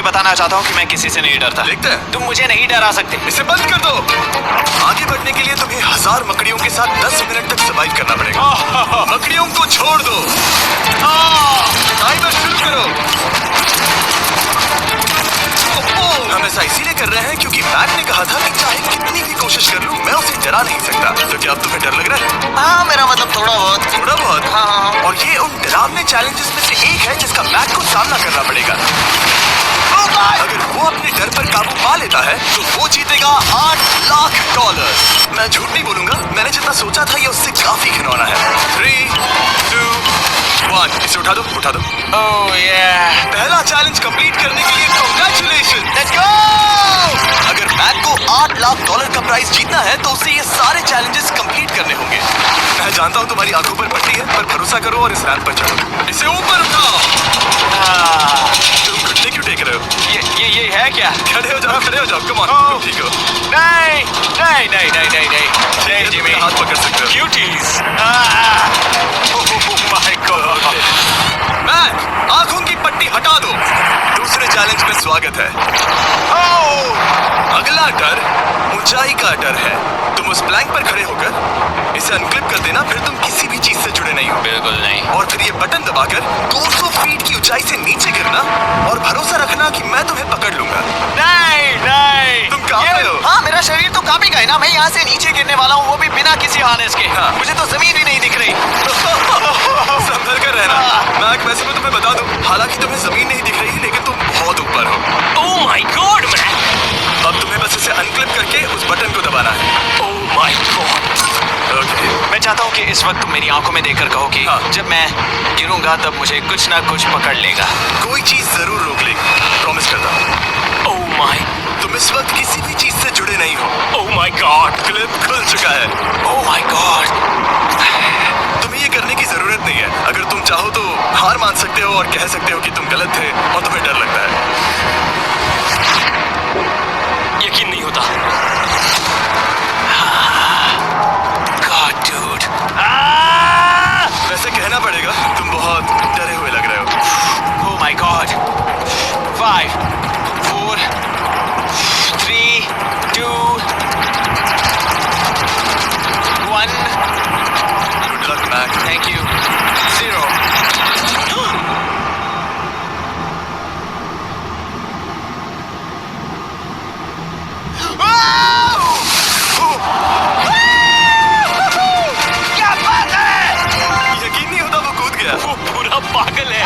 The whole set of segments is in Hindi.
बताना चाहता हूँ कि मैं किसी से नहीं डरता। देखते हैं। तुम मुझे नहीं डरा सकते। इसे बंद कर दो। आगे बढ़ने के लिए तुम्हें 1000 मकड़ियों के साथ 10 मिनट तक सर्वाइव करना पड़ेगा। मकड़ियों को छोड़ दो। टाइमर शुरू करो। हम ऐसा इसीलिए कर रहे हैं क्योंकि मैट ने कहा था कि चाहे कितनी भी कोशिश कर लूं, मैं उसे डरा नहीं सकता। तो क्या अब तुम्हें डर लग रहा है? हाँ, मेरा मतलब थोड़ा बहुत। थोड़ा बहुत? हाँ। और ये उन डरावने चैलेंजेस में से एक है जिसका मैट को सामना करना पड़ेगा। अगर वो अपने डर पर काबू पा लेता है तो वो जीतेगा $8 लाख। मैं झूठ नहीं बोलूंगा, मैंने जितना सोचा था ये उससे काफी घिनौना है। 3, 2, 1। इसे उठा दो, उठा दो। ओह yeah। पहला चैलेंज कंप्लीट करने के लिए कांग्रेचुलेशन। Let's go! अगर मैट को $8 लाख का प्राइज जीतना है तो उसे ये सारे चैलेंजेस कंप्लीट करने होंगे। मैं जानता हूँ तुम्हारी आंखों पर पट्टी है, पर भरोसा करो और इस रैंप पर चढ़ो। इसे ऊपर उठाओ। तुम घुटने क्यों टेक रहे हो? ये है क्या? खड़े हो जाओ, खड़े हो जाओ। कम ऑन, ठीक हो? नहीं नहीं नहीं नहीं नहीं नहीं नहीं जिमी, हाथ पकड़ सकते हो। क्यूटीज। My God. मैट, आंखों की पट्टी हटा दो। दूसरे चैलेंज में स्वागत है। अगला डर ऊंचाई का डर है। तुम उस प्लैंक पर खड़े होकर इसे अनक्लिप कर देना, फिर तुम किसी भी चीज से जुड़े नहीं हो। बिल्कुल नहीं। और फिर ये बटन दबाकर 200 फीट की ऊंचाई से नीचे गिरना और भरोसा रखना कि मैं तुम्हें पकड़ लूंगा। नहीं नहीं। तुम कांप रहे हो? हाँ, मेरा शरीर तो कांपेगा ही ना। मैं यहाँ से नीचे गिरने वाला हूँ, वो भी बिना किसी हार्नेस के। हाँ। मुझे तो जमीन भी नहीं दिख रही। संभल कर रहना। मैक, वैसे मैं तुम्हें बता दूं, हालांकि तुम्हें जमीन नहीं दिख रही लेकिन तुम बहुत ऊपर हो। Oh my God man. अब तुम्हें बस इसे अनक्लिप करके उस बटन को दबाना है। ओह माय गॉड। ओके। मैं चाहता हूँ कि इस वक्त तुम मेरी आंखों में देखकर कहो कि हाँ। जब मैं गिरूंगा तब मुझे कुछ ना कुछ पकड़ लेगा। कोई चीज जरूर रोक लेगी, प्रॉमिस करता हूँ। Oh my. तुम इस वक्त किसी भी चीज से जुड़े नहीं हो। Oh my God. क्लिप खुल चुका है। ओह माय गॉड। तुम्हें ये करने की जरूरत नहीं है। अगर तुम चाहो तो हार मान सकते हो और कह सकते हो कि तुम गलत थे और तुम्हें डर लगता है। यकीन नहीं होता। God dude. वैसे कहना पड़ेगा तुम बहुत डरे हुए लग रहे हो। Oh my god. 5 4 3 2 1। Good luck Mac. Thank you. 0। क्या बात है? यकीन नहीं होता वो कूद गया। वो पूरा पागल है।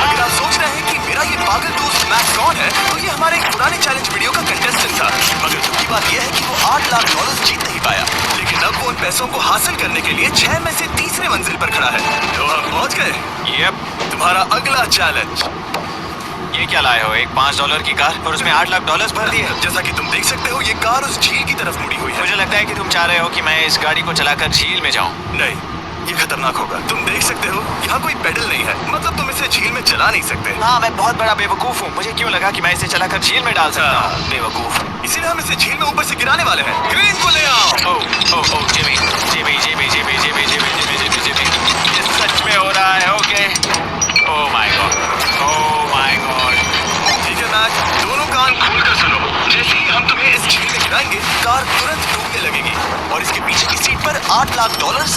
अगर आप सोच रहे हैं कि मेरा ये पागल दोस्त मैक कौन है, तो ये हमारे एक पुराने चैलेंज वीडियो का कंटेस्टेंट था। मगर दुखी बात यह है कि वो $8 लाख जीत नहीं पाया। लेकिन अब वो उन पैसों को हासिल करने के लिए 6 में से तीसरे मंजिल पर खड़ा है। तो हम पहुंच गए। यप। तुम्हारा अगला चैलेंज। ये क्या लाए हो? एक $5 की कार और उसमें $8 लाख भर दिए। जैसा कि तुम देख सकते हो, ये कार उस झील की तरफ मुड़ी हुई है। मुझे लगता है कि तुम चाह रहे हो कि मैं इस गाड़ी को चलाकर झील में जाऊं। नहीं, ये खतरनाक होगा। तुम देख सकते हो यहाँ कोई पेडल नहीं है, मतलब तुम इसे झील में चला नहीं सकते। हाँ, मैं बहुत बड़ा बेवकूफ हूँ। मुझे क्यों लगा कि मैं इसे चलाकर झील में डाल सकता हूँ? बेवकूफ। इसीलिए हम इसे झील में ऊपर से गिराने वाले हैं। क्रेन को ले आओ। Oh Jimmy Jimmy Jimmy Jimmy Jimmy Jimmy Jimmy Jimmy Jimmy, ये सच में हो रहा है। Okay. Oh my God. Oh my God. ठीक है मैक, दोनों कान खोलकर सुनो। जैसे ही हम तुम्हें इस झील में गिराएंगे, कार तुरंत डूबने लगेगी और इसके पीछे की सीट पर $8 लाख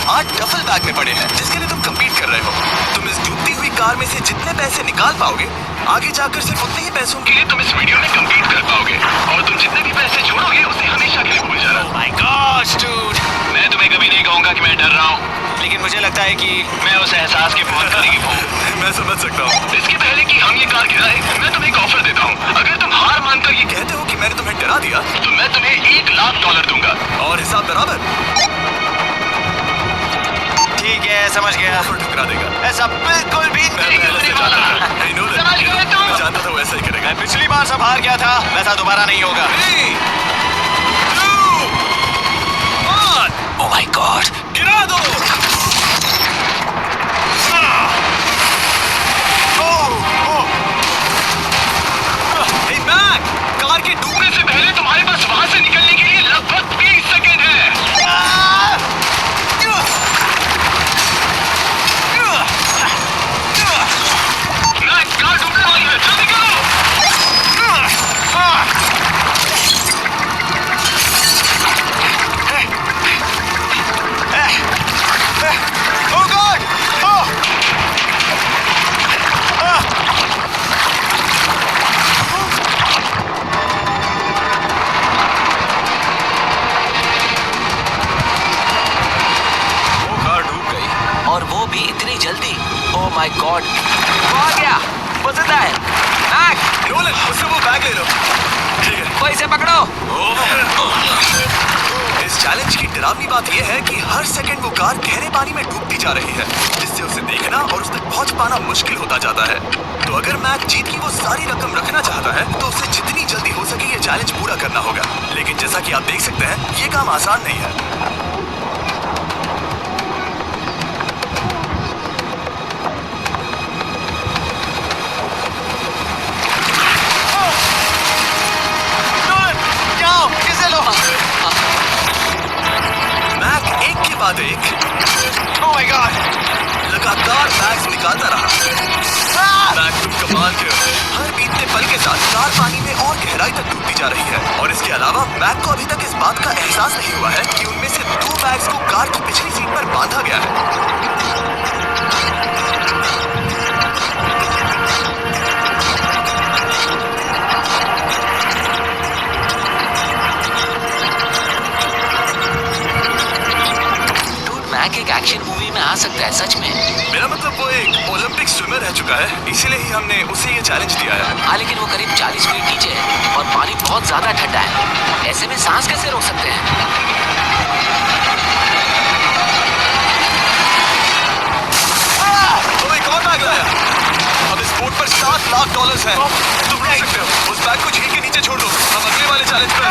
8 डफल बैग में पड़े हैं, जिसके लिए तुम कम्पीट कर रहे हो। तुम इस डूबती हुई कार में से जितने पैसे निकाल पाओगे, आगे जाकर सिर्फ उतने ही पैसों के लिए तुम इस वीडियो में कम्पीट कर पाओगे। और तुम जितने भी पैसे जोड़ोगे उसे हमेशा के लिए भूल जाना। ओह माय गॉड डूड। मैं तुम्हें कभी नहीं कहूंगा कि मैं डर रहा हूँ, लेकिन मुझे लगता है कि मैं उस एहसास के बहुत करीब हूँ। मैं समझ सकता हूँ। इसके पहले कि हम ये कार गिराए, मैं तुम्हें एक ऑफर देता हूँ। अगर तुम हार मानकर ये कहते हो कि मैंने तुम्हें डरा दिया, तो मैं तुम्हें $1 लाख दूंगा। और हिसाब बराबर। ठीक है, समझ गया। ऑफर ठुकरा देगा। ऐसा बिल्कुल भी मैं नहीं पहले से होने वाला। जानता था। I know that. समझ गए तुम? मैं जानता था वो ऐसा ही करेगा। मैं पिछली बार सब हार गया था, वैसा दोबारा नहीं होगा। 3, 2, 1। ओह माय गॉड। गिरा दो। हे मैक, कार के डूबने से पहले तुम्हारे पास वहां से निकलने के लिए लगभग 20 सेकंड है। मैं कार डूबने वाली है, जल्दी करो। भी इतनी जल्दी? ओह माय गॉड, वो आ गया। वो जिंदा है। मैक, नोलन, उससे वो बैग ले लो। ठीक है। वो इसे पकड़ो। इस चैलेंज की डरावनी बात यह है कि हर सेकंड वो कार गहरे पानी में डूबती जा रही है, जिससे उसे देखना और उस तक पहुंच पाना मुश्किल होता जाता है। तो अगर मैक जीत की वो सारी रकम रखना चाहता है तो उसे जितनी जल्दी हो सके ये चैलेंज पूरा करना होगा। लेकिन जैसा कि आप देख सकते हैं, ये काम आसान नहीं है। मैक एक के बाद एक Oh my God! लगातार बैग्स निकालता रहा। मैक, तुम कमाल के हो। हर बीतते पल के साथ कार पानी में और गहराई तक डूबती जा रही है और इसके अलावा मैक को अभी तक इस बात का एहसास नहीं हुआ है कि उनमें से 2 बैग्स को कार की पिछली सीट पर बांधा गया है। मैक एक एक्शन मूवी में आ सकता है, सच में। मेरा मतलब वो एक ओलंपिक स्विमर रह चुका है, इसीलिए ही हमने उसे ये चैलेंज दिया है। हाँ, लेकिन वो करीब 40 फीट नीचे है और पानी बहुत ज्यादा ठंडा है। ऐसे में सांस कैसे रोक सकते हैं? तो एक और बैग लाया। अब इस बोट पर $7 लाख हैं। तुम रोक सकते हो। उस बैग को झील के नीचे छोड़ दो। हम अगले वाले चैलेंज पर।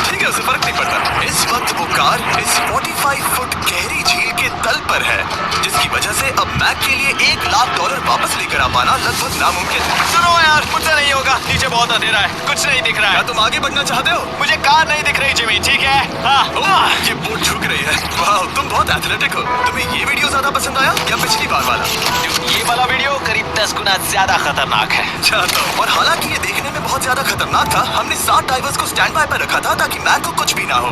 ठीक है, उसे फर्क नहीं पड़ता। इस वक्त वो कार इस 45 फुट गहरी झील के तल पर है, जिसकी वजह से अब मैक के लिए $1 लाख वापस लेकर आ पाना लगभग नामुमकिन है। सुनो यार, मुझसे नहीं होगा। नीचे बहुत अंधेरा है, कुछ नहीं दिख रहा क्या है। तुम आगे बढ़ना चाहते हो? मुझे कार नहीं दिख रही जिमी, ठीक है? हाँ। ओह, ये बोट झुक रही है। वाह, तुम बहुत एथलेटिक हो। तुम्हें ये वीडियो ज्यादा पसंद आया या पिछली बार वाला? ये वाला वीडियो करीब 10 गुना ज्यादा खतरनाक है। चाहता हूँ। और हालांकि ये देखने में बहुत ज्यादा खतरनाक था, हमने 7 डाइवर्स को स्टैंड बाय पर रखा था ताकि मैक को कुछ भी ना हो।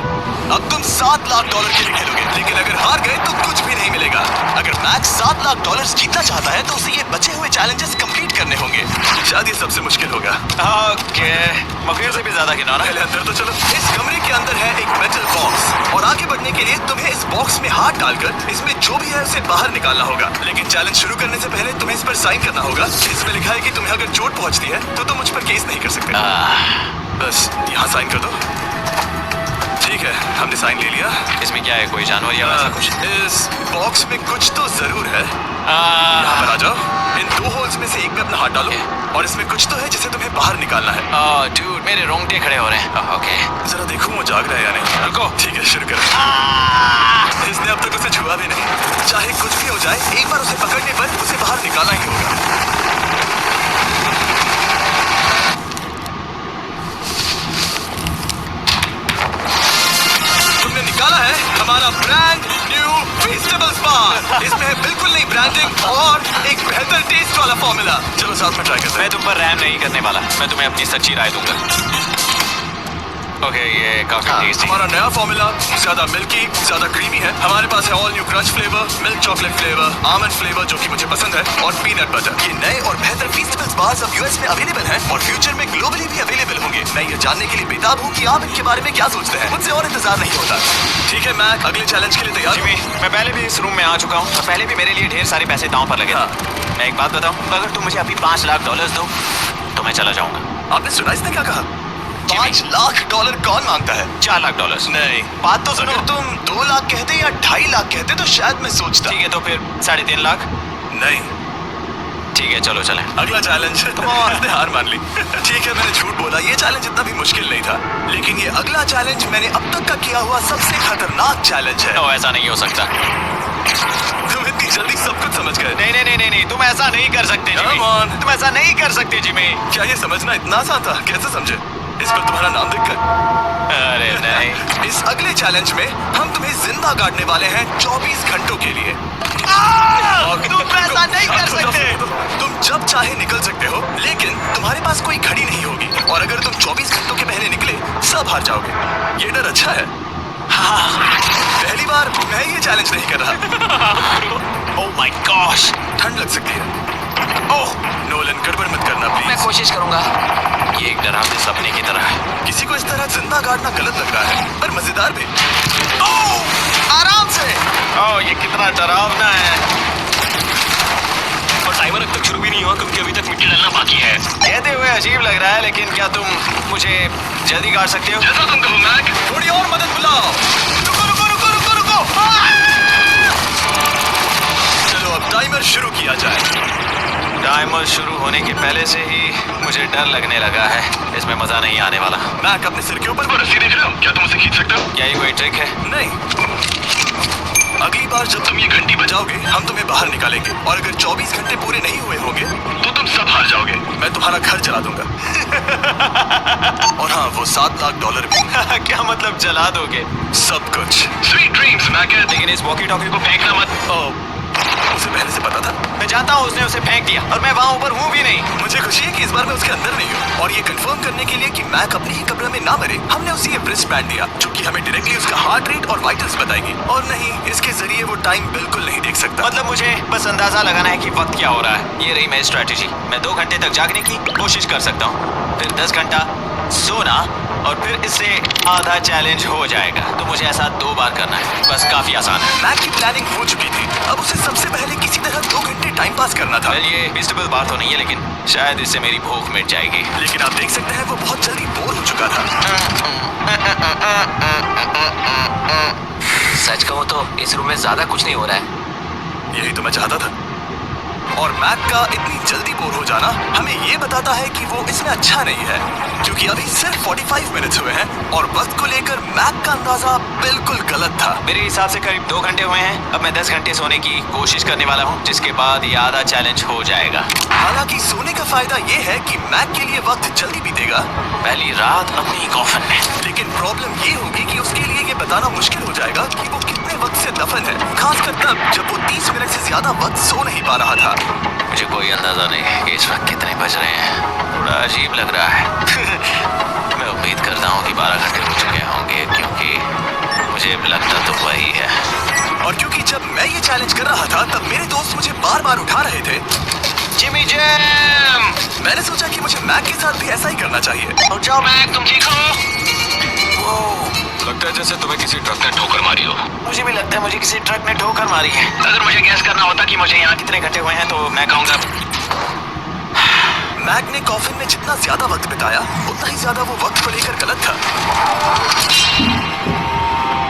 अब तुम $7 लाख के लिए खेलोगे, लेकिन अगर हार गए तो कुछ भी नहीं मिलेगा। अगर मैक $7 लाख जीतना चाहता है तो उसे ये बचे हुए चैलेंजेस कंप्लीट करने होंगे। शायद ये सबसे मुश्किल होगा। ओके, मफिर से भी ज्यादा किनारा। पहले अंदर तो चलो। इस कमरे के अंदर है एक मेटल बॉक्स और आगे बढ़ने के लिए तुम्हें इस बॉक्स में हाथ डालकर इसमें जो भी है उसे बाहर निकालना होगा। लेकिन चैलेंज शुरू करने से पहले तुम्हें इस पर साइन करना होगा। इसमें लिखा है कि तुम्हें अगर चोट पहुंचती है तो तुम मुझ पर केस नहीं कर सकते। बस यहाँ साइन कर दो। ठीक है, हमने साइन ले लिया। इसमें क्या है, कोई जानवर या वैसा कुछ? इस बॉक्स में कुछ तो जरूर है। यहाँ पर आ जाओ। इन 2 होल्स में से एक में अपना हाथ डालो और इसमें कुछ तो है जिसे तुम्हें बाहर निकालना है। डूड, मेरे रोंगटे खड़े हो रहे हैं। ओके, जरा देखो वो जाग रहा है या नहीं। रुको। ठीक है, शुरू करो। इसने अब तक उसे छुआ भी नहीं। चाहे कुछ भी हो जाए, एक बार उसे पकड़ने पर उसे बाहर निकालना ही होगा। तुमने निकाला है हमारा ब्रांड न्यू फीस्टेबल्स बार। इसमें है बिल्कुल नई ब्रांडिंग और एक बेहतर टेस्ट वाला फॉर्मूला। चलो साथ में ट्राई करते हैं। मैं तुम पर रहम नहीं करने वाला। मैं तुम्हें अपनी सच्ची राय दूंगा। ओके, ये काफी टेस्टी। हमारा नया फॉर्मूला ज्यादा मिल्की, ज्यादा क्रीमी है। हमारे पास है all new crunch flavour, milk chocolate flavour, almond flavour जो कि मुझे पसंद है, और पीनट बटर। ये नए और बेहतर फीस्टेबल्स बार्स अब यूएस में अवेलेबल हैं और फ्यूचर में ग्लोबली भी अवेलेबल होंगे। मैं ये जानने के लिए बेताब हूँ कि आप इनके बारे में क्या सोचते हैं। मुझसे और इंतजार नहीं होता। ठीक है मैक, अगले चैलेंज के लिए तैयार हो? जिमी, मैं पहले भी इस रूम में आ चुका हूँ और पहले भी मेरे लिए ढेर सारे पैसे दांव पर लगे थे। मैं एक बात बताऊँ, अगर तुम मुझे अभी $5 लाख दो तो मैं चला जाऊंगा। आपने सुना इसने क्या कहा? $5 लाख कौन मांगता है? $4 लाख। नहीं, बात तो सुनो। अगर तुम 2 लाख कहते या 2.5 लाख कहते तो शायद मैं सोचता। ठीक है, तो फिर 3.5 लाख। नहीं, ठीक है, चलो चलें। अगला चैलेंज। उसने हार मान ली। ठीक है, मैंने झूठ बोला। ये चैलेंज इतना भी मुश्किल नहीं था, लेकिन ये अगला चैलेंज मैंने अब तक का किया हुआ सबसे खतरनाक चैलेंज है। ऐसा नहीं हो सकता। तुम इतनी जल्दी सब कुछ समझ गए? नहीं, तुम ऐसा नहीं कर सकते जिमी। Come on. तुम ऐसा नहीं कर सकते जिमी। क्या ये समझना इतना आसान था? कैसे समझे? इस पर तुम्हारा नाम देखकर? अरे नहीं। इस अगले चैलेंज में हम तुम्हें जिंदा गाड़ने वाले हैं 24 घंटों के लिए। तुम ऐसा नहीं कर सकते। तुम जब चाहे निकल सकते हो, लेकिन तुम्हारे पास कोई घड़ी नहीं होगी और अगर तुम 24 घंटों के पहले निकले सब हार जाओगे। ये डर अच्छा है। पहली बार मैं ये चैलेंज नहीं कर रहा। ओह माय गॉश, ठंड लग सकती है। ओह नोलन, गड़बड़ मत करना मैं प्लीज। कोशिश करूंगा। ये एक डरावने सपने की तरह है। किसी को इस तरह जिंदा गाड़ना गलत लग रहा है, पर मजेदार भी। आराम से। ओह, ये कितना डरावना है। और टाइमर अब तक शुरू भी नहीं हुआ क्योंकि अभी तक मिट्टी डालना बाकी है। कहते हुए अजीब लग रहा है, लेकिन क्या तुम मुझे जल्दी काट सकते हो? जैसा तुम कहो मैक। थोड़ी और मदद बुलाओ। रुको रुको रुको रुको रुको। चलो अब टाइमर शुरू किया जाए। टाइमर शुरू होने के पहले से ही मुझे डर लगने लगा है। इसमें मजा नहीं आने वाला। मैक अपने सिर के ऊपर वो रस्सी देख रहे हो? क्या तुम उसे खींच सकते हो? क्या ये कोई ट्रिक है? नहीं। अगली बार जब तुम ये घंटी बजाओगे हम तुम्हें बाहर निकालेंगे और अगर 24 घंटे पूरे नहीं हुए होंगे तो तुम सब हार जाओगे। मैं तुम्हारा घर जला दूंगा। और हाँ, वो $7 लाख भी। क्या मतलब जला दोगे? सब कुछ। Sweet dreams Mac. लेकिन इस वॉकी टॉकी को फेंकना मत। उसे पहले से पता था। मैं जानता हूँ उसने उसे फेंक दिया और मैं वहाँ ऊपर हूँ भी नहीं। मुझे खुशी है कि इस बार मैं उसके अंदर नहीं हूँ। और ये कंफर्म करने के लिए कि मैक अपनी ही कब्र में ना मरे, हमने उसे ये ब्रिस्ट बैंड दिया जो कि हमें डायरेक्टली उसका हार्ट रेट और वाइटल्स बताएगी। और नहीं, इसके जरिए वो टाइम बिल्कुल नहीं देख सकता। मतलब मुझे बस अंदाजा लगाना है कि वक्त क्या हो रहा है। ये रही मेरी स्ट्रेटेजी। मैं 2 घंटे तक जागने की कोशिश कर सकता हूँ, फिर 10 घंटा सोना और फिर इससे आधा चैलेंज हो जाएगा। तो मुझे ऐसा 2 बार करना है। बस काफी आसान है। मैक की प्लानिंग हो चुकी थी। अब उसे सबसे पहले किसी तरह 2 घंटे टाइम पास करना था। वेल, ये फीजिबल बात तो नहीं है, लेकिन शायद इससे मेरी भूख मिट जाएगी। लेकिन आप देख सकते हैं वो बहुत जल्दी बोर हो चुका था। सच कहूँ तो इस रूम में ज्यादा कुछ नहीं हो रहा है। यही तो मैं चाहता था। और मैक का इतनी जल्दी बोर हो जाना हमें ये बताता है कि वो इसमें अच्छा नहीं है, क्योंकि अभी सिर्फ 45 मिनट्स हुए हैं और वक्त को लेकर मैक का अंदाजा बिल्कुल गलत था। मेरे हिसाब से करीब 2 घंटे हुए हैं। अब मैं 10 घंटे सोने की कोशिश करने वाला हूँ, जिसके बाद ये आधा चैलेंज हो जाएगा। हालांकि सोने का फायदा ये है कि मैक के लिए वक्त जल्दी बीतेगा। पहली रात अपनी कॉफन में। लेकिन प्रॉब्लम ये होगी कि उसके लिए ये बताना मुश्किल हो जाएगा कि वो कितने वक्त से दफन है, खासकर तब जब वो 30 मिनट से ज्यादा वक्त सो नहीं पा रहा था। मुझे कोई अंदाजा नहीं कि इस वक्त कितने बज रहे हैं। थोड़ा अजीब लग रहा है। मैं उम्मीद करता हूँ कि 12 घंटे हो चुके होंगे, क्योंकि मुझे लगता तो वही है। और क्योंकि जब मैं ये चैलेंज कर रहा था तब मेरे दोस्त मुझे बार बार उठा रहे थे। Jimmy jam! मैंने सोचा कि मुझे मैक के साथ भी ऐसा ही करना चाहिए। और जाओ मैक, तुम ठीक हो? लगता है जैसे तुम्हें किसी ट्रक ने ठोकर मारी हो। मुझे भी लगता है मुझे किसी ट्रक ने ठोकर मारी है। अगर मुझे गैस करना होता कि मुझे यहाँ कितने घंटे हुए हैं तो मैं कहूँगा मैक ने कॉफिन में जितना ज्यादा वक्त बिताया उतना ही ज्यादा वो वक्त को लेकर गलत था।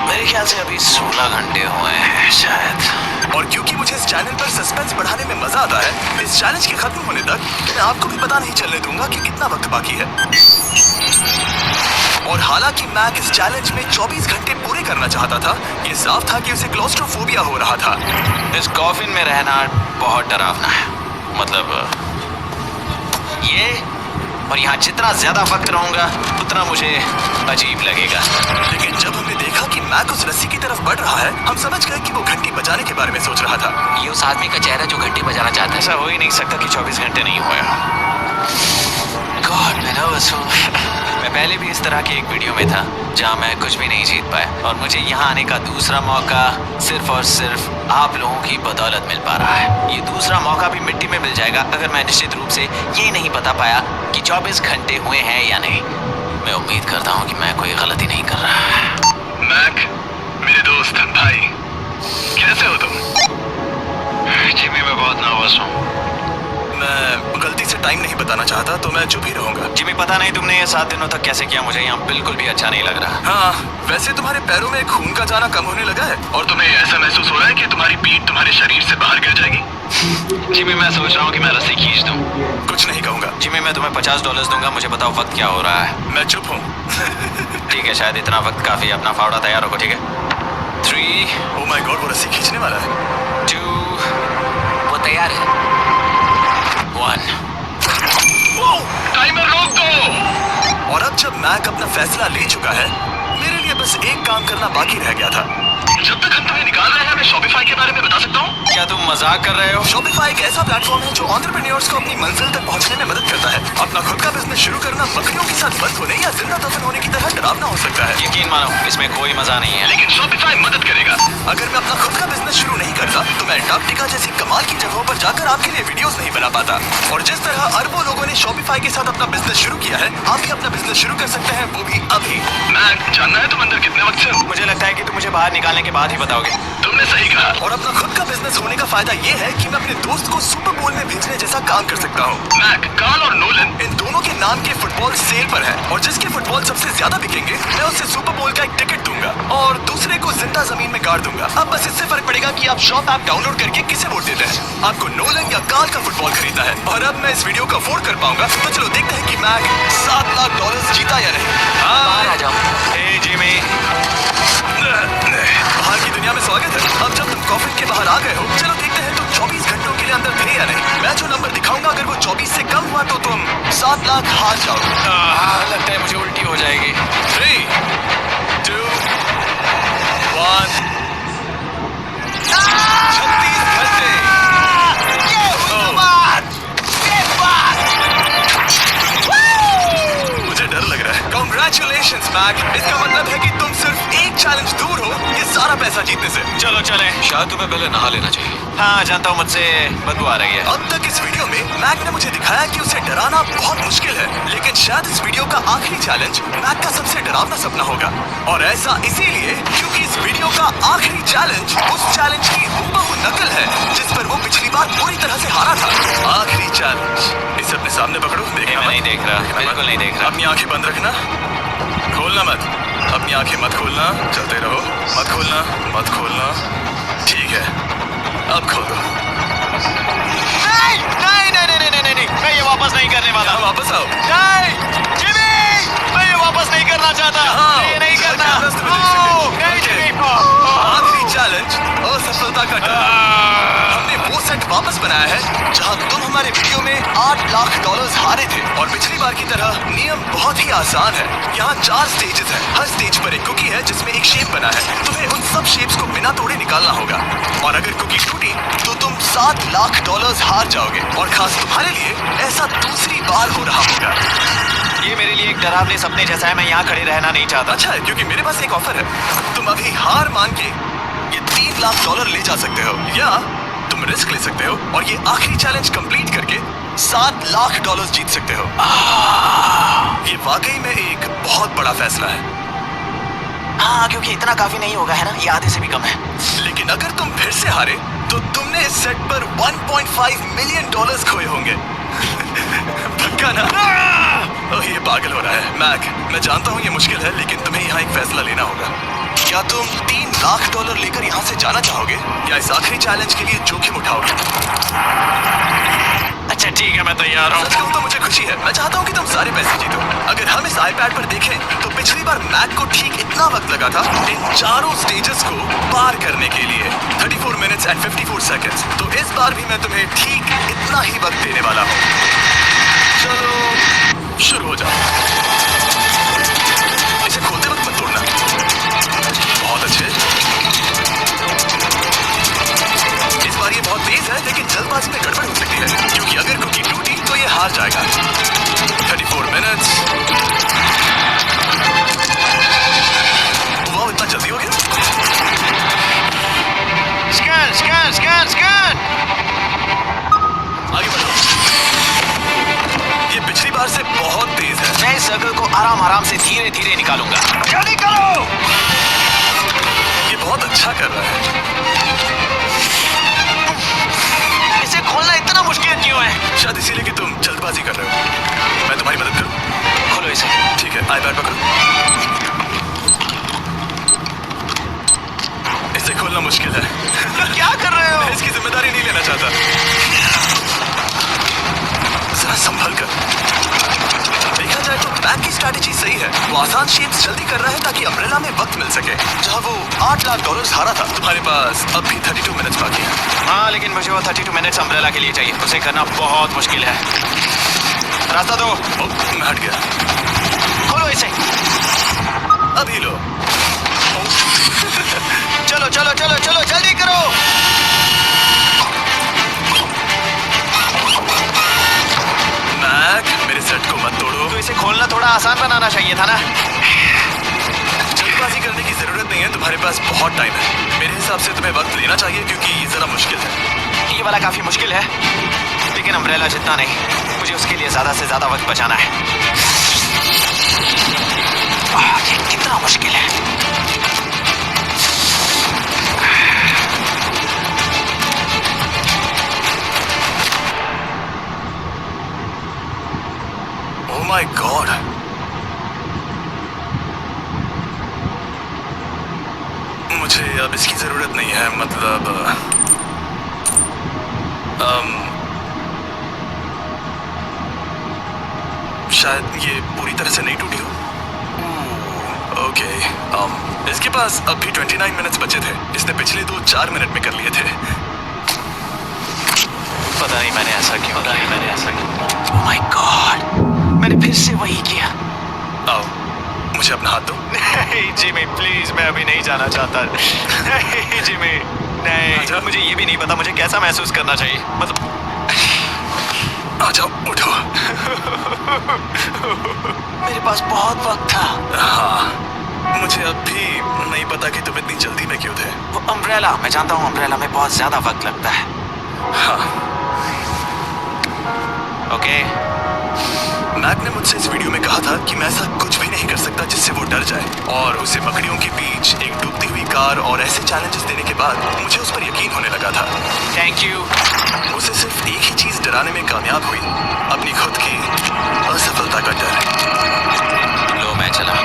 मेरे ख्याल से अभी 16 घंटे हुए हैं शायद। और क्योंकि मुझे इस चैनल पर सस्पेंस बढ़ाने में मजा आता है, इस चैलेंज के खत्म होने तक मैं आपको भी पता नहीं चलने दूंगा कि कितना वक्त बाकी है। और हालांकि मैक इस चैलेंज में 24 घंटे पूरे करना चाहता था, ये साफ था कि उसे क्लॉस्ट्रोफोबिया हो रहा था। इस कॉफिन में रहना बहुत डरावना है। मतलब ये, और यहाँ जितना ज्यादा वक्त रहूंगा उतना मुझे अजीब लगेगा। लेकिन जब हमने देखा कि मैक उस रस्सी की तरफ बढ़ रहा है, हम समझ गए कि वो घंटी बजाने के बारे में सोच रहा था। ये उस आदमी का चेहरा जो घंटी बजाना चाहता है। ऐसा हो ही नहीं सकता कि 24 घंटे नहीं हुए। गॉड, मैं नर्वस हूँ। मैं पहले भी इस तरह के एक वीडियो में था जहाँ मैं कुछ भी नहीं जीत पाया, और मुझे यहाँ आने का दूसरा मौका सिर्फ और सिर्फ आप लोगों की बदौलत मिल पा रहा है। ये दूसरा मौका भी मिट्टी में मिल जाएगा अगर मैं निश्चित रूप से ये नहीं बता पाया कि 24 घंटे हुए हैं या नहीं। मैं उम्मीद करता हूँ कि मैं कोई गलती नहीं कर रहा। मैक, मेरे दोस्त भाई, कैसे हो तुम? जिमी, मैं बहुत नर्वस हूँ। मैं गलती से टाइम नहीं बताना चाहता तो मैं चुप ही रहूंगा। जिमी, पता नहीं तुमने ये 7 दिनों तक कैसे किया, मुझे यहाँ बिल्कुल भी अच्छा नहीं लग रहा। हाँ, वैसे तुम्हारे पैरों में खून का जाना कम होने लगा है। और तुम्हें ऐसा महसूस हो रहा है कि तुम्हारी पीठ तुम्हारे शरीर से बाहर गिर जाएगी? जिमी, मैं सोच रहा हूँ कि मैं रस्सी खींच दूँ। कुछ नहीं कहूंगा। जिमी, मैं तुम्हें $50 दूंगा, मुझे बताओ वक्त क्या हो रहा है। मैं चुप हूँ। ठीक है, शायद इतना वक्त काफी। अपना फावड़ा तैयार रखो, ठीक है? 3, ओह माय गॉड, वो रस्सी खींचने वाला है। 2, वो तैयार है। 1। टाइमर रोक दो। और अब जब मैक अपना फैसला ले चुका है, मेरे लिए बस एक काम करना बाकी रह गया था। जब तक हम तुम्हें निकाल रहे हैं, मैं शॉपिफाई के बारे में बता सकता हूँ। क्या तुम मजाक कर रहे हो? शॉपिफाई एक ऐसा प्लेटफॉर्म है जो एंटरप्रेन्योर्स को अपनी मंजिल तक पहुंचने में मदद करता है। अपना खुद का बिजनेस शुरू करना बकरियों के साथ बंद होने या जिंदा दफन होने की तरह डरावना हो सकता है। यकीन मानो, इसमें कोई मजा नहीं है। लेकिन शॉपिफाई मदद करेगा। अगर मैं अपना खुद का बिजनेस शुरू नहीं करता तो मैं अंटार्कटिका जैसी कमाल की जगहों पर जाकर आपके लिए वीडियोस नहीं बना पाता। और जिस तरह अरबों लोगों ने शॉपिफाई के साथ अपना बिजनेस शुरू किया है, आप भी अपना बिजनेस शुरू कर सकते हैं, वो भी अभी। मैक, जानना है तुम अंदर कितने वक्त से हो? मुझे लगता है कि तुम मुझे बाहर निकालने के बाद ही बताओगे। तुमने सही कहा। और अपना खुद का बिजनेस होने का फायदा ये है कि मैं अपने दोस्त को सुपर बोल में भेजने जैसा काम कर सकता हूँ। मैक, कार्ल और नोलन इन दोनों के नाम के फुटबॉल सेल पर है और जिसके फुटबॉल सबसे ज्यादा बिकेंगे मैं उसे सुपर बोल का एक टिकट दूंगा और दूसरे को जिंदा जमीन में गाड़ दूंगा। अब बस इससे फर्क पड़ेगा कि आप शॉप ऐप डाउनलोड करके किसे वोट देते हैं। आपको नोलन या कार्ल का फुटबॉल खरीदना है और अब मैं इस वीडियो को अफोर्ड कर पाऊंगा, तो चलो देखते हैं कि मैक $7 लाख जीता या नहीं। बाहर आ जाओ। हे जिमी, बाहर की दुनिया में स्वागत है। अब जब तुम कॉफिन के बाहर आ गए हो, चलो देखते हैं तुम 24 घंटों के लिए अंदर थे या नहीं। मैं जो नंबर दिखाऊंगा अगर वो 24 से कम हुआ तो तुम 7 लाख हार जाओगे। लगता है मुझे उल्टी हो जाएगी। 3, 2, 1। 36 घंटे। मुझे डर लग रहा है। Congratulations, Mac. इसका मतलब है कि तुम सिर्फ एक चैलेंज दूर हो ये सारा पैसा जीतने से। चलो चले। शायद तुम्हें पहले नहा लेना चाहिए। हाँ जानता हूँ, मुझसे बदबू आ रही है। अब तक इस वीडियो में मैक ने मुझे दिखाया कि उसे डराना बहुत मुश्किल है, लेकिन शायद इस वीडियो का आखिरी चैलेंज मैक का सबसे डरावना सपना होगा। और ऐसा इसीलिए क्योंकि इस वीडियो का आखिरी चैलेंज उस चैलेंज की हूबहू नकल है जिस पर वो पिछली बार पूरी तरह से हारा था। आखिरी चैलेंज। इसे अपने सामने पकड़ो। देखना मैं नहीं देख रहा, बिल्कुल नहीं देख रहा। अपनी आंखें बंद रखना, खोलना मत। अपनी आंखें मत खोलना, चलते रहो। मत खोलना, मत खोलना। ठीक है, अब खोल दो। नहीं नहीं नहीं नहीं नहीं नहीं, मैं ये वापस नहीं करने वाला। वापस आओ। नहीं जिमी, मैं ये वापस नहीं करना चाहता। हाँ, ये नहीं करना। कैमरा से भी देख सकते हो। नहीं ओके। जिमी। आखिरी चैलेंज असफलता का डर। हमने वो सेट वापस बनाया है जहां तुम हमारे वीडियो में $8 लाख हारे थे और पिछली बार की तरह नियम बहुत ही आसान है। यहाँ 4 स्टेजेस हैं। हर स्टेज पर एक कुकी है जिसमें एक शेप बना है। तुम्हें उन सब शेप्स को बिना तोड़े निकालना होगा और अगर कुकी टूटी तो तुम $7 लाख हार जाओगे। और खास तुम्हारे लिए ऐसा दूसरी बार हो रहा होगा। ये मेरे लिए एक डरावने सपने जैसा है। मैं यहाँ खड़े रहना नहीं चाहता। अच्छा है क्योंकि मेरे पास एक ऑफर है। तुम अभी हार मान के ये $3 लाख ले जा सकते हो या तुम रिस्क ले सकते हो और ये आखिरी चैलेंज कंप्लीट करके $7 लाख जीत सकते हो। ये वाकई में एक बहुत बड़ा फैसला है। हाँ, क्योंकि इतना काफी नहीं होगा, है ना? ये आधे से भी कम है। लेकिन अगर तुम फिर से हारे तो तुमने इस सेट पर $1.5 मिलियन खोए होंगे। पक्का ना? ओह, ये पागल हो रहा है। मैक, मैं जानता हूँ ये मुश्किल है, लेकिन तुम्हें यहाँ एक फैसला लेना होगा। क्या तुम $3 लाख लेकर यहाँ से जाना चाहोगे या इस आखिरी चैलेंज के लिए जोखिम उठाओगे? अच्छा ठीक है, मैं तैयार हूँ। सच कहूं तो मुझे खुशी है। मैं चाहता हूँ कि तुम सारे पैसे जीतो। अगर हम इस iPad पर देखें तो पिछली बार मैक को ठीक इतना वक्त लगा था इन चारों स्टेजेस को पार करने के लिए, 34 मिनट्स एंड 54 सेकंड्स। तो इस बार भी मैं तुम्हें ठीक इतना ही वक्त देने वाला हूँ। चलो शुरू हो जाओ। इसे खोलते वक्त मत तोड़ना। बहुत अच्छे। इस बार ये बहुत तेज है, लेकिन जल्दबाजी में गड़बड़ हो सकती है क्योंकि अगर कुकी टूटी तो ये हार जाएगा। 34 मिनट्स। वाह, इतना जल्दी हो गया। Scan scan scan scan. आगे बढ़ो। ये पिछली बार से बहुत तेज है। मैं इस सर्कल को आराम आराम से धीरे धीरे निकालूंगा। जल्दी करो। ये बहुत अच्छा कर रहा है। इसे खोलना इतना मुश्किल क्यों है? शायद इसीलिए कि तुम जल्दबाजी कर रहे हो। मैं तुम्हारी मदद करूं? खोलो इसे। ठीक है, iPad पकड़ो। इसे खोलना मुश्किल है। क्या कर रहे हो? मैं इसकी जिम्मेदारी नहीं लेना चाहता। जरा संभल कर। देखा जाए तो मैक की स्ट्रैटेजी सही है। वो आसान शेप्स जल्दी कर रहा है ताकि अम्ब्रेला में वक्त मिल सके। जहां वो $8 लाख हारा था, तुम्हारे पास अब भी 32 मिनट्स बाकी है। हाँ, लेकिन मुझे वो 32 मिनट्स अम्ब्रेला के लिए चाहिए। उसे करना बहुत मुश्किल है। रास्ता दो। मैं हट गया। खोलो इसे। अभी लो। चलो चलो चलो चलो, जल्दी करो। मैक, मेरे सेट को मत तोड़ो। तो इसे खोलना थोड़ा आसान बनाना चाहिए था ना। जल्दबाजी करने की जरूरत नहीं है। तुम्हारे पास बहुत टाइम है। मेरे हिसाब से तुम्हें वक्त लेना चाहिए क्योंकि ये जरा मुश्किल है। ये वाला काफी मुश्किल है, लेकिन अम्ब्रेला जितना नहीं। मुझे उसके लिए ज्यादा से ज्यादा वक्त बचाना है। ये कितना मुश्किल है। ओह माय गॉड, मुझे अब इसकी जरूरत नहीं है। मतलब शायद ये पूरी तरह से नहीं टूटी हो। ओके, इसके पास अब भी 29 मिनट्स बचे थे। इसने पिछले 4 मिनट में कर लिए थे। पता नहीं मैंने ऐसा क्यों ओह माय गॉड, मैंने फिर से वही किया। आओ, मुझे अपना हाथ दो। नहीं जिमी प्लीज, मैं अभी नहीं जाना चाहता। नहीं जिमी, नहीं। मुझे ये भी नहीं पता मुझे कैसा महसूस करना चाहिए। मतलब आ जाओ, उठो। मेरे पास बहुत वक्त था। हाँ, मुझे अब भी नहीं पता कि तुम इतनी जल्दी में क्यों थे। वो अम्ब्रेला, मैं जानता हूँ अम्ब्रेला में बहुत ज्यादा वक्त लगता है। हाँ, ओके। मैक ने मुझसे इस वीडियो में कहा था कि मैं ऐसा कुछ भी नहीं कर सकता जिससे वो डर जाए, और उसे मकड़ियों के बीच एक डूबती हुई कार और ऐसे चैलेंजेस देने के बाद मुझे उस पर यकीन होने लगा था। Thank you. उसे सिर्फ एक ही चीज डराने में कामयाब हुई, अपनी खुद की असफलता का डर। लो मैं चला।